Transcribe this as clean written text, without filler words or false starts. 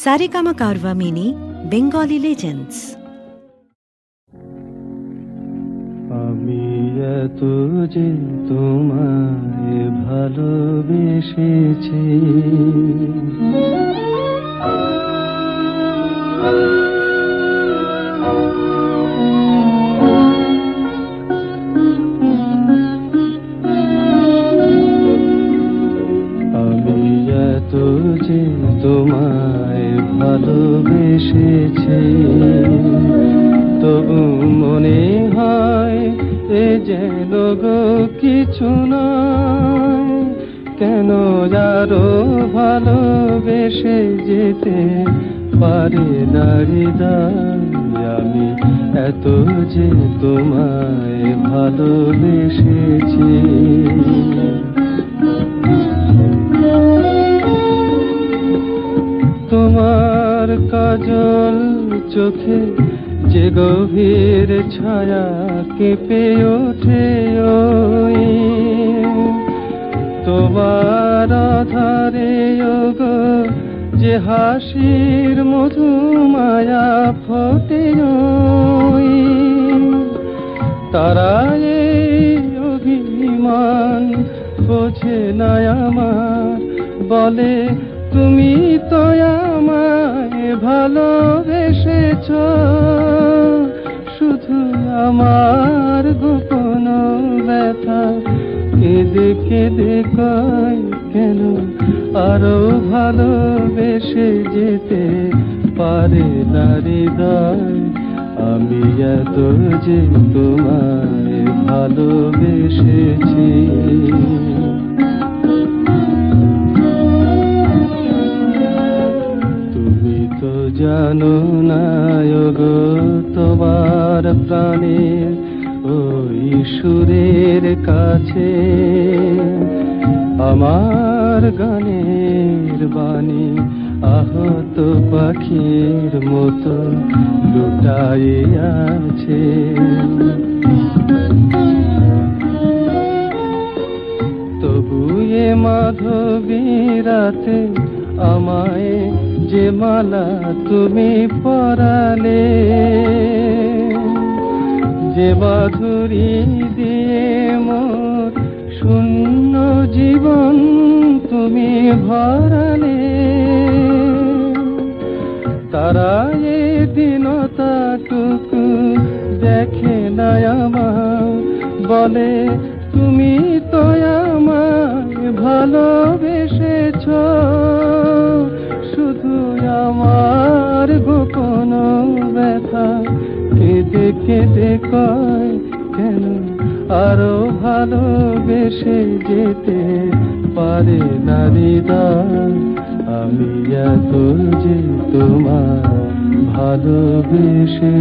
Saregama Carvaan mini Bengali legends. আমি এত যে তোমায় ভালোবেসেছি, আমি এত যে তোমায় ভালোবেসেছি, তবু মনে হয় এ যেন গো কিছু নয়। কেন আরো ভালোবেসে যেতে পারে না হৃদয়? আমি এত যে তোমায় ভালোবেসেছি। তোমার কাজল চোখে যে গভীর ছায়া কেঁপে ওঠে, ওই তোমার আধারে গো যে হাসির মধু মায়া ফোটে, ওই তারা এই অভিমান বোঝে না আমার, বলে তুমি তো আমায় ভালোবেসেছ, শুধু আমার গোপন ব্যথা কেঁদে কেঁদে কয় কেন আরো ভালোবেসে যেতে পারে না হৃদয়? আমি এত যে তোমায় ভালোবেসেছি। তুমি তো জানো না গো, তোমার প্রাণের ওই সুরের কাছে আমার গানের বাণী আহত পাখির মতো লুটাই আছে। তবু এ মাধবী রাতে আমায় যে মালা তুমি পরালে, যে মাধুরী দিয়ে মোর শূন্য জীবন তুমি ভরালে, তারা এ দিনটাটুকু দেখে না আমার, বলে তুমি তো আমায় ভালোবেসেছ, শুধু আমার গোপন ব্যথা কেঁদে কেঁদে কয় কেন আরো ভালোবেসে যেতে পারে না হৃদয়? আমি এত যে তোমায় ভালোবেসে